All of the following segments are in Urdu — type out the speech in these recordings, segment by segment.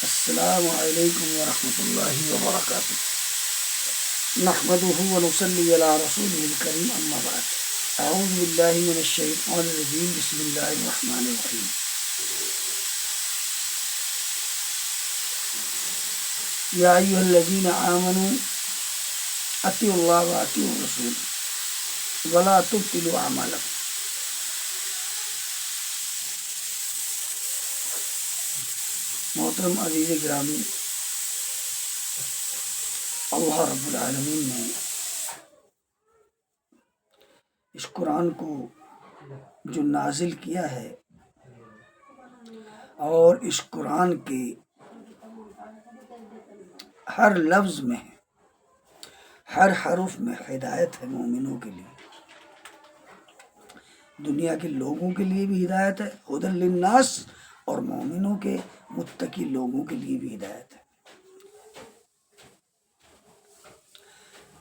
السلام علیکم ورحمۃ اللہ وبرکاتہ۔ نحمده ونصلی علی رسوله الکریم، اما بعد، اعوذ باللہ من الشیطان الرجیم، بسم اللہ الرحمن الرحیم۔ یا ایھا الذین آمنوا اطیعوا اللہ واطیعوا الرسول ولا تبطلوا اعمالکم۔ محترم عزیز گرامی، اللہ رب العالمین نے اس قرآن کو جو نازل کیا ہے اور اس قرآن کے ہر لفظ میں، ہر حرف میں ہدایت ہے مومنوں کے لیے، دنیا کے لوگوں کے لیے بھی ہدایت ہے، ہدی للناس، اور مومنوں کے متقی لوگوں کے لیے بھی ہدایت ہے۔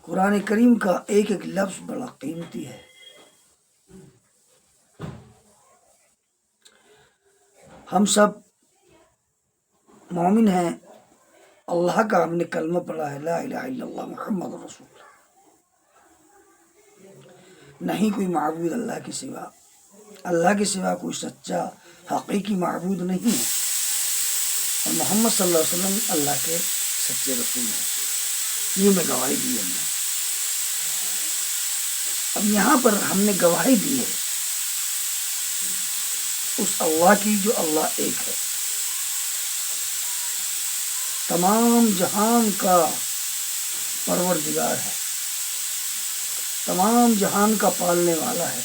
قرآن کریم کا ایک ایک لفظ بڑا قیمتی ہے۔ ہم سب مومن ہیں، اللہ کا ہم نے کلمہ پڑھا ہے، لا الہ الا اللہ محمد رسول اللہ، نہیں کوئی معبود اللہ کے سوا، اللہ کے سوا کوئی سچا حقیقی معبود نہیں ہے، اور محمد صلی اللہ علیہ وسلم اللہ کے سچے رسول ہیں، یہ میں گواہی دی ہے۔ اب یہاں پر ہم نے گواہی دی ہے اس اللہ کی جو اللہ ایک ہے، تمام جہان کا پروردگار ہے، تمام جہان کا پالنے والا ہے،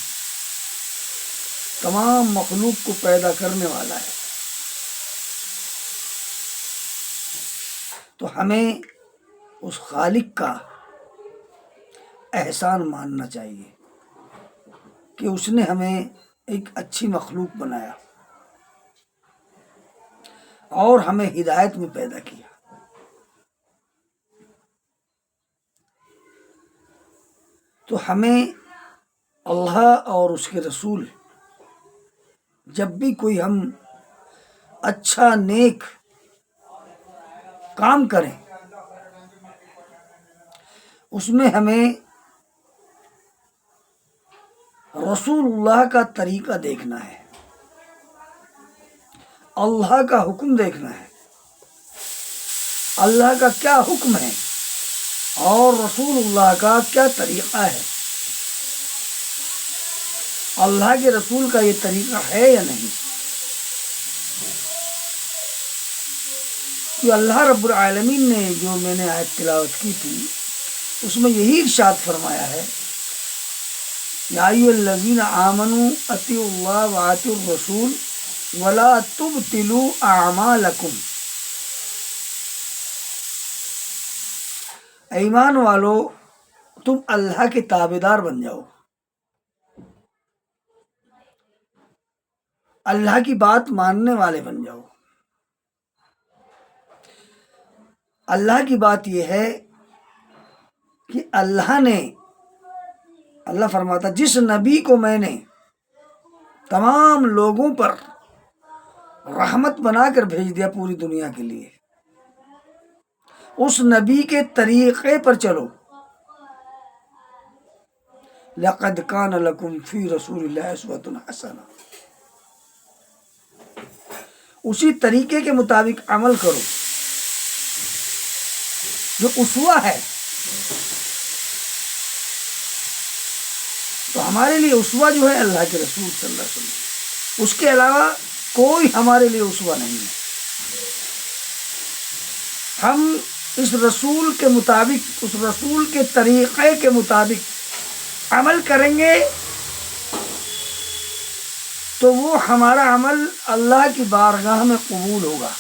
تمام مخلوق کو پیدا کرنے والا ہے۔ تو ہمیں اس خالق کا احسان ماننا چاہیے کہ اس نے ہمیں ایک اچھی مخلوق بنایا اور ہمیں ہدایت میں پیدا کیا۔ تو ہمیں اللہ اور اس کے رسول جب بھی کوئی ہم اچھا نیک کام کریں، اس میں ہمیں رسول اللہ کا طریقہ دیکھنا ہے، اللہ کا حکم دیکھنا ہے، اللہ کا کیا حکم ہے اور رسول اللہ کا کیا طریقہ ہے، اللہ کے رسول کا یہ طریقہ ہے یا نہیں۔ کہ اللہ رب العالمین نے جو میں نے آیت تلاوت کی تھی، اس میں یہی ارشاد فرمایا ہے، یا ایھا الذین آمنوا اطیعوا اللہ واطیعوا الرسول ولا تبطلوا اعمالکم۔ ایمان والو، تم اللہ کے تابعدار بن جاؤ، اللہ کی بات ماننے والے بن جاؤ۔ اللہ کی بات یہ ہے کہ اللہ فرماتا، جس نبی کو میں نے تمام لوگوں پر رحمت بنا کر بھیج دیا پوری دنیا کے لیے، اس نبی کے طریقے پر چلو۔ لقد کان لکم فی رسول اللہ اسوۃ حسنہ، اسی طریقے کے مطابق عمل کرو جو اسوہ ہے۔ تو ہمارے لیے اسوہ جو ہے اللہ کے رسول صلی اللہ علیہ وسلم، اس کے علاوہ کوئی ہمارے لیے اسوہ نہیں ہے۔ ہم اس رسول کے مطابق، اس رسول کے طریقے کے مطابق عمل کریں گے تو وہ ہمارا عمل اللہ کی بارگاہ میں قبول ہوگا،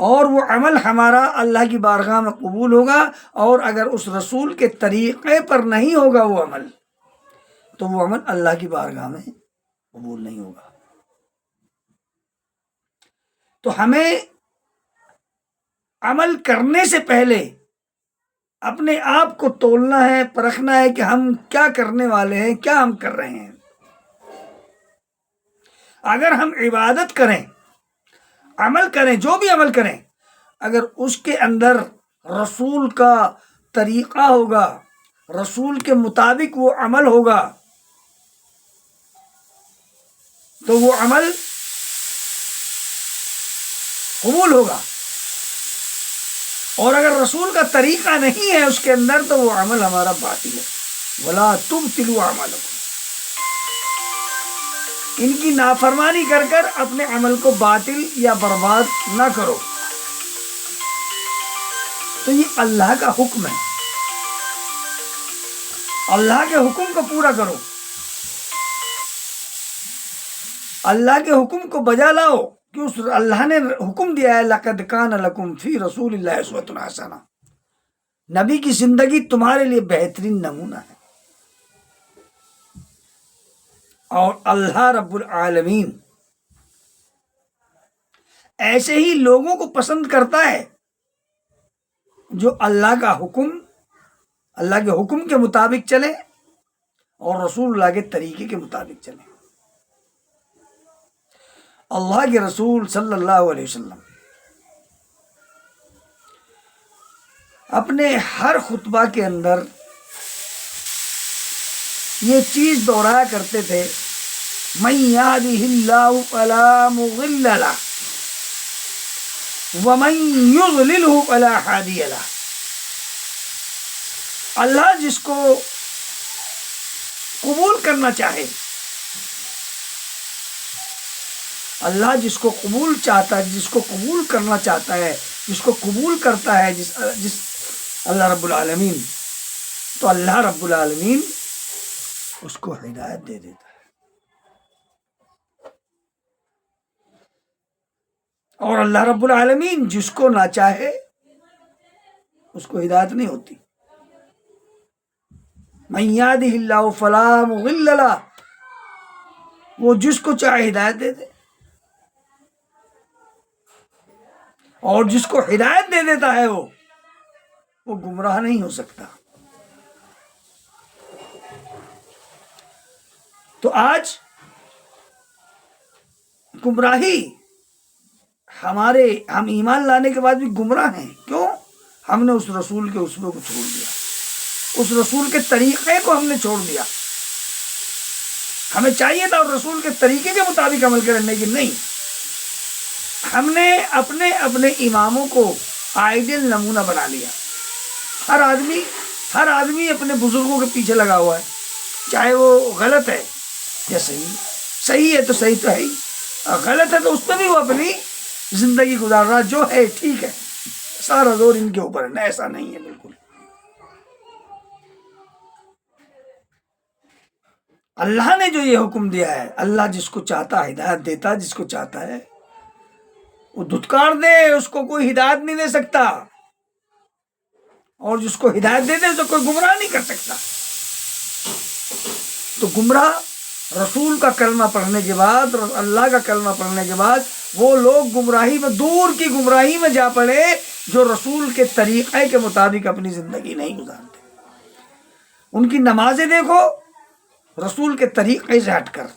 اور وہ عمل ہمارا اللہ کی بارگاہ میں قبول ہوگا، اور اگر اس رسول کے طریقے پر نہیں ہوگا وہ عمل، تو وہ عمل اللہ کی بارگاہ میں قبول نہیں ہوگا۔ تو ہمیں عمل کرنے سے پہلے اپنے آپ کو تولنا ہے، پرکھنا ہے کہ ہم کیا کرنے والے ہیں، کیا ہم کر رہے ہیں۔ اگر ہم عبادت کریں عمل کریں، جو بھی عمل کریں، اگر اس کے اندر رسول کا طریقہ ہوگا، رسول کے مطابق وہ عمل ہوگا، تو وہ عمل قبول ہوگا، اور اگر رسول کا طریقہ نہیں ہے اس کے اندر تو وہ عمل ہمارا باطل ہے۔ وَلَا تُبْطِلُوا أَعْمَالَكُمْ، ان کی نافرمانی کر کر اپنے عمل کو باطل یا برباد نہ کرو۔ تو یہ اللہ کا حکم ہے، اللہ کے حکم کو پورا کرو، اللہ کے حکم کو بجا لاؤ، کہ اس اللہ نے حکم دیا ہے لَقَدْ كَانَ لَكُمْ فِي رَسُولِ اللَّهِ أُسْوَةٌ حَسَنَةٌ، نبی کی زندگی تمہارے لیے بہترین نمونہ ہے۔ اور اللہ رب العالمین ایسے ہی لوگوں کو پسند کرتا ہے جو اللہ کا حکم، اللہ کے حکم کے مطابق چلے اور رسول اللہ کے طریقے کے مطابق چلے۔ اللہ کے رسول صلی اللہ علیہ وسلم اپنے ہر خطبہ کے اندر یہ چیز دہرایا کرتے تھے، مَن يَهْدِهِ اللَّهُ فَلَا مُضِلَّ لَهُ وَمَن يُضْلِلْهُ فَلَا هَادِيَ لَهُ۔ اللہ جس کو قبول کرنا چاہے، اللہ جس کو قبول چاہتا ہے، جس کو قبول کرنا چاہتا ہے، جس کو قبول کرتا ہے، جس اللہ رب العالمین، تو اللہ رب العالمین اس کو ہدایت دے دیتا ہے، اور اللہ رب العالمین جس کو نہ چاہے اس کو ہدایت نہیں ہوتی۔ مَن يَهْدِهِ اللَّهُ فَلَا مُضِلَّ لَهُ، وہ جس کو چاہے ہدایت دے دے، اور جس کو ہدایت دے دیتا ہے وہ گمراہ نہیں ہو سکتا۔ تو آج گمراہی ہم ایمان لانے کے بعد بھی گمراہ ہیں، کیوں؟ ہم نے اس رسول کے اسوے کو چھوڑ دیا، اس رسول کے طریقے کو ہم نے چھوڑ دیا۔ ہمیں چاہیے تھا اور رسول کے طریقے کے مطابق عمل کرنے کی نہیں، ہم نے اپنے اماموں کو آئیڈیل نمونہ بنا لیا۔ ہر آدمی اپنے بزرگوں کے پیچھے لگا ہوا ہے، چاہے وہ غلط ہے یا صحیح ہے تو صحیح تو ہے ہی، غلط ہے تو اس پہ بھی وہ اپنی زندگی گزار رہا، جو ہے ٹھیک ہے، سارا زور ان کے اوپر ہے۔ ایسا نہیں ہے بالکل۔ اللہ نے جو یہ حکم دیا ہے، اللہ جس کو چاہتا ہدایت دیتا، جس کو چاہتا ہے وہ دھتکار دے، اس کو کوئی ہدایت نہیں دے سکتا، اور جس کو ہدایت دے دے تو کوئی گمراہ نہیں کر سکتا۔ تو گمراہ رسول کا کلمہ پڑھنے کے بعد، اللہ کا کلمہ پڑھنے کے بعد، وہ لوگ گمراہی میں، دور کی گمراہی میں جا پڑے جو رسول کے طریقے کے مطابق اپنی زندگی نہیں گزارتے۔ ان کی نمازیں دیکھو رسول کے طریقے سے ہٹ کر،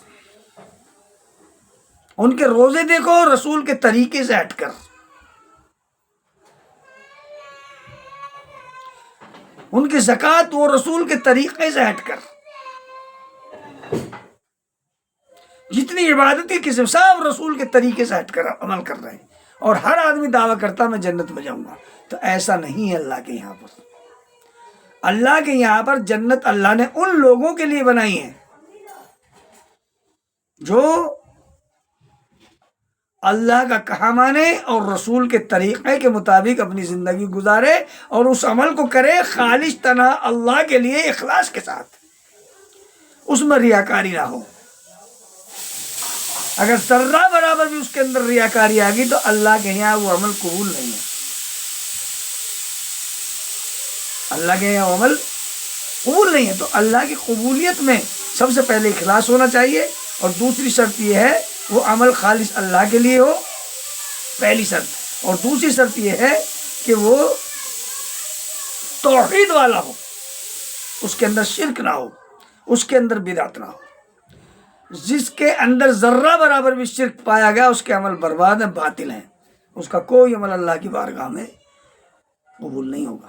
ان کے روزے دیکھو رسول کے طریقے سے ہٹ کر، ان کی زکوٰۃ وہ رسول کے طریقے سے ہٹ کر، جتنی عبادت کی قسم سب رسول کے طریقے سے ہٹ کر عمل کر رہے ہیں، اور ہر آدمی دعویٰ کرتا میں جنت میں جاؤں گا۔ تو ایسا نہیں ہے اللہ کے یہاں پر۔ اللہ کے یہاں پر جنت اللہ نے ان لوگوں کے لیے بنائی ہے جو اللہ کا کہا مانے اور رسول کے طریقے کے مطابق اپنی زندگی گزارے، اور اس عمل کو کرے خالص تنہا اللہ کے لیے اخلاص کے ساتھ، اس میں ریاکاری نہ ہو۔ اگر ذرہ برابر بھی اس کے اندر ریاکاری آ گئی تو اللہ کے یہاں وہ عمل قبول نہیں ہے۔ اللہ کے یہاں وہ عمل قبول نہیں ہے۔ تو اللہ کی قبولیت میں سب سے پہلے اخلاص ہونا چاہیے، اور دوسری شرط یہ ہے وہ عمل خالص اللہ کے لیے ہو، پہلی شرط، اور دوسری شرط یہ ہے کہ وہ توحید والا ہو، اس کے اندر شرک نہ ہو، اس کے اندر بدعت نہ ہو۔ جس کے اندر ذرہ برابر بھی شرک پایا گیا اس کے عمل برباد ہیں، باطل ہیں۔ اس کا کوئی عمل اللہ کی بارگاہ میں قبول نہیں ہوگا۔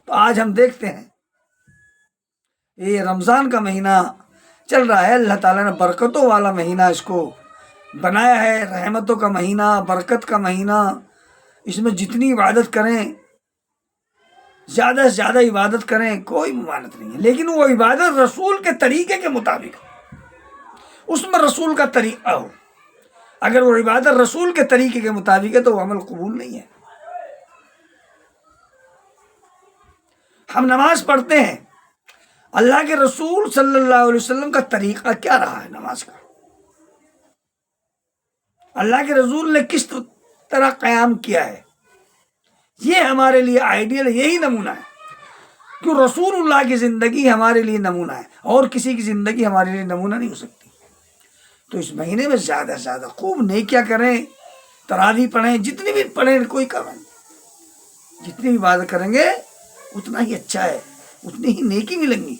تو آج ہم دیکھتے ہیں یہ رمضان کا مہینہ چل رہا ہے، اللہ تعالیٰ نے برکتوں والا مہینہ اس کو بنایا ہے، رحمتوں کا مہینہ، برکت کا مہینہ۔ اس میں جتنی عبادت کریں، زیادہ سے زیادہ عبادت کریں، کوئی ممانعت نہیں ہے، لیکن وہ عبادت رسول کے طریقے کے مطابق ہو، اس میں رسول کا طریقہ ہو۔ اگر وہ عبادت رسول کے طریقے کے مطابق ہے تو وہ عمل قبول نہیں ہے۔ ہم نماز پڑھتے ہیں، اللہ کے رسول صلی اللہ علیہ وسلم کا طریقہ کیا رہا ہے نماز کا؟ اللہ کے رسول نے کس طرح قیام کیا ہے؟ یہ ہمارے لیے آئیڈیل ہے، یہی نمونہ ہے۔ کیوں؟ رسول اللہ کی زندگی ہمارے لیے نمونہ ہے، اور کسی کی زندگی ہمارے لیے نمونہ نہیں ہو سکتی۔ تو اس مہینے میں زیادہ سے زیادہ خوب نیکیاں کریں، تراویح پڑھیں، جتنی بھی پڑھیں کوئی کم نہیں، جتنی بھی عبادت کریں گے اتنا ہی اچھا ہے، اتنی ہی نیکی ملیں گی۔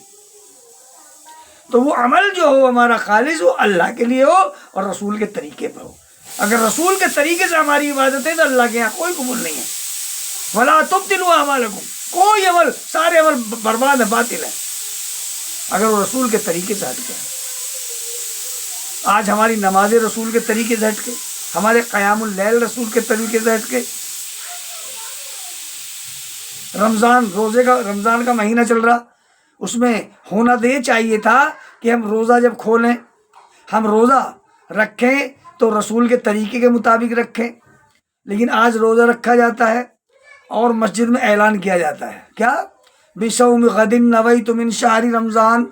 تو وہ عمل جو ہو ہمارا خالص، وہ اللہ کے لیے ہو اور رسول کے طریقے پر ہو۔ اگر رسول کے طریقے سے ہماری عبادت ہے تو اللہ کے یہاں کوئی قبول نہیں ہے۔ وَلَا تُبْطِلُوا أَعْمَالَكُمْ، کوئی عمل، سارے عمل برباد ہے، باطل ہے، اگر وہ رسول کے طریقے سے ہٹ گئے۔ آج ہماری نماز رسول کے طریقے سے ہٹ کے، ہمارے قیام اللیل رسول کے طریقے سے ہٹ کے، رمضان کا مہینہ چل رہا، اس میں ہونا تو یہ چاہیے تھا کہ ہم روزہ جب کھولیں، ہم روزہ رکھیں تو رسول کے طریقے کے مطابق رکھیں، لیکن آج روزہ رکھا جاتا ہے اور مسجد میں اعلان کیا جاتا ہے کیا؟ بِصَوْمِ غَدٍ نَوَيْتُ مِنْ شَهْرِ رمضان۔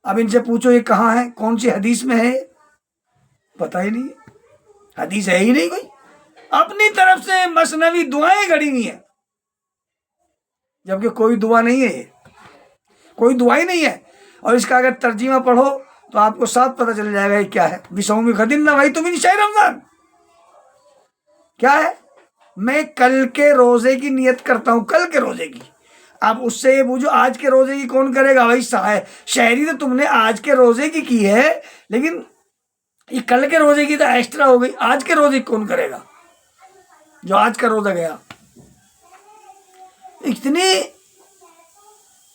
اب ان سے پوچھو یہ کہاں ہے، کون سی حدیث میں ہے؟ پتہ ہی نہیں ہے، حدیث ہے ہی نہیں کوئی، اپنی طرف سے مثنوی دعائیں گھڑی ہوئی ہیں، جبکہ کوئی دعا نہیں ہے، کوئی دعا ہی نہیں ہے۔ اور اس کا اگر ترجمہ پڑھو تو آپ کو صاف پتہ چل جائے گا یہ کیا ہے۔ بِصَوْمِ غَدٍ نَوَيْتُ مِنْ شَهْرِ رمضان کیا ہے؟ میں کل کے روزے کی نیت کرتا ہوں، کل کے روزے کی۔ اب اس سے یہ پوچھو آج کے روزے کی کون کرے گا؟ بھائی شہری تو تم نے آج کے روزے کی ہے، لیکن یہ کل کے روزے کی تو ایکسٹرا ہو گئی، آج کے روزے کی کون کرے گا جو آج کا روزہ گیا؟ اتنے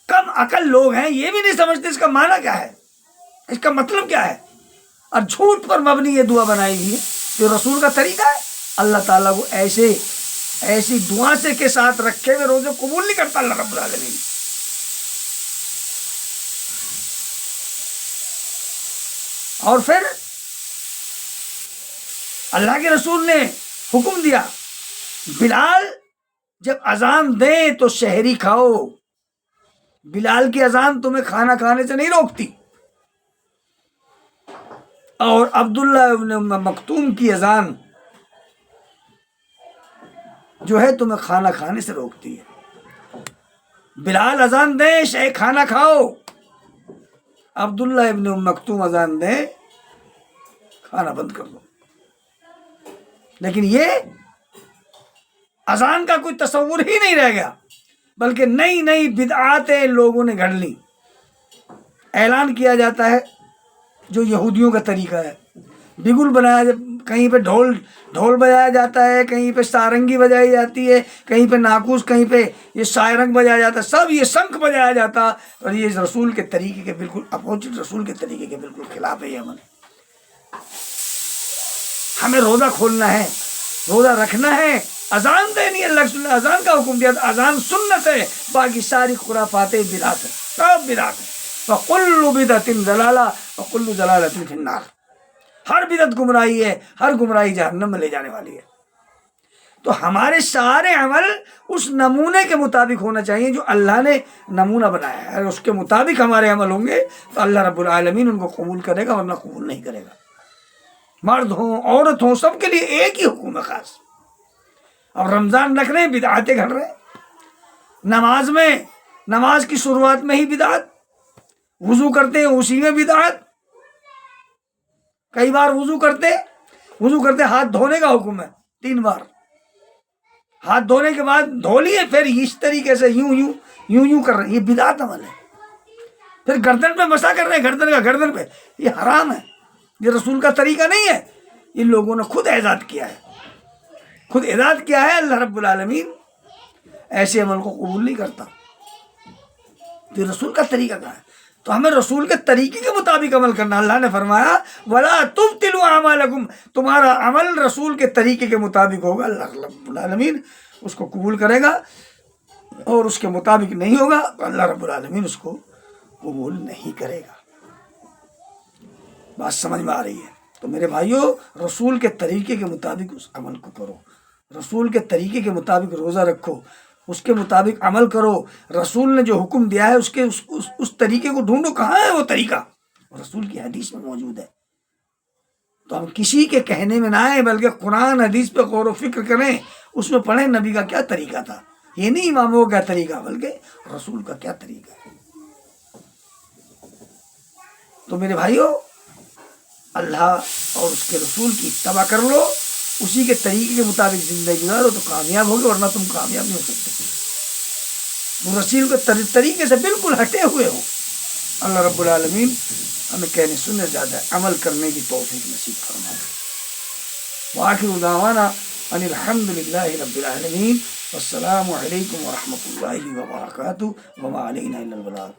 کم عقل لوگ ہیں، یہ بھی نہیں سمجھتے اس کا معنی کیا ہے، اس کا مطلب کیا ہے، اور جھوٹ پر مبنی یہ دعا بنائی ہوئی ہے جو رسول کا طریقہ ہے۔ اللہ تعالیٰ کو ایسی دعا سے کے ساتھ رکھے ہوئے روزے قبول نہیں کرتا اللہ رب العالمین۔ اور پھر اللہ کے رسول نے حکم دیا، بلال جب اذان دیں تو شہری کھاؤ، بلال کی اذان تمہیں کھانا کھانے سے نہیں روکتی، اور عبداللہ ابن مکتوم کی اذان جو ہے تمہیں کھانا کھانے سے روکتی ہے۔ بلال اذان دیں کھانا کھاؤ، عبداللہ ابن مکتوم اذان دیں کھانا بند کر دو۔ لیکن یہ اذان کا کوئی تصور ہی نہیں رہ گیا، بلکہ نئی نئی بدعاتیں لوگوں نے گھڑ لی۔ اعلان کیا جاتا ہے جو یہودیوں کا طریقہ ہے، بگل بنایا، کہیں پہ ڈھول بجایا جاتا ہے، کہیں پہ سارنگی بجائی جاتی ہے، کہیں پہ ناقوس، کہیں پہ یہ سائرنگ بجایا جاتا ہے، سب یہ شنکھ بجایا جاتا، اور یہ رسول کے طریقے کے بالکل اپوزٹ، رسول کے طریقے کے بالکل خلاف ہے یہ عمل۔ ہمیں روزہ کھولنا ہے، روزہ رکھنا ہے، اذان دینی ہے، اللہ رسول نے اذان کا حکم دیا، اذان سنت ہے، باقی ساری خرافاتیں بدعت ہیں، سب بدعت ہیں۔ وَكُلُّ بِدْعَةٍ ضَلَالَةٍ وَكُلُّ ضَلَالَةٍ فِي النَّارِ، ہر بدعت گمراہی ہے، ہر گمراہی جہنم میں لے جانے والی ہے۔ تو ہمارے سارے عمل اس نمونے کے مطابق ہونا چاہیے جو اللہ نے نمونہ بنایا ہے، اگر اس کے مطابق ہمارے عمل ہوں گے تو اللہ رب العالمین ان کو قبول کرے گا، ورنہ قبول نہیں کرے گا۔ مرد ہوں، عورت ہوں، سب کے لیے ایک ہی حکم ہے خاص۔ اب رمضان رکھ رہے ہیں، بدعاتیں گھڑ رہے ہیں، نماز کی شروعات میں ہی بدعت، وضو کرتے ہیں اسی میں بدعت، کئی بار وضو کرتے ہاتھ دھونے کا حکم ہے 3 بار، ہاتھ دھونے کے بعد دھو لیے، پھر اس طریقے سے یوں کر رہے ہیں، یہ بدعت عمل ہے۔ پھر گردن پہ مسا کر رہے ہیں، گردن پہ، یہ حرام ہے، یہ رسول کا طریقہ نہیں ہے۔ ان لوگوں نے خود اعداد کیا ہے، خود اعداد کیا ہے۔ اللہ رب العالمین ایسے عمل کو قبول نہیں کرتا۔ تو رسول کا طریقہ کیا ہے؟ تو ہمیں رسول کے طریقے کے مطابق عمل کرنا۔ اللہ نے فرمایا وَلَا تُبْطِلُوا أَعْمَالَكُمْ، تمہارا عمل رسول کے طریقے کے مطابق ہوگا، اللہ رب العالمین اس کو قبول کرے گا، اور اس کے مطابق نہیں ہوگا تو اللہ رب العالمین اس کو قبول نہیں کرے گا۔ بات سمجھ میں آ رہی ہے؟ تو میرے بھائیوں، رسول کے طریقے کے مطابق اس عمل کو کرو، رسول کے طریقے کے مطابق روزہ رکھو، اس کے مطابق عمل کرو۔ رسول نے جو حکم دیا ہے اس طریقے کو ڈھونڈو، کہاں ہے وہ طریقہ؟ رسول کی حدیث میں موجود ہے۔ تو ہم کسی کے کہنے میں نہ آئے، بلکہ قرآن حدیث پہ غور و فکر کریں، اس میں پڑھیں نبی کا کیا طریقہ تھا، یہ نہیں اماموں کا طریقہ بلکہ رسول کا کیا طریقہ ہے۔ تو میرے بھائیوں، اللہ اور اس کے رسول کی اتباع کر لو، اسی کے طریقے کے مطابق زندگی گزارو تو کامیاب ہوگے، ورنہ تم کامیاب نہیں ہو سکتے۔ وہ رسول کے طریقے سے بالکل ہٹے ہوئے ہو۔ اللہ رب العالمین ہمیں کہنے سننے زیادہ عمل کرنے کی توفیق نصیب فرمائے۔ وآخر دعوانا ان الحمد للہ رب العالمین، والسلام علیکم ورحمۃ اللہ وبرکاتہ، وما علینا الا البلاغ۔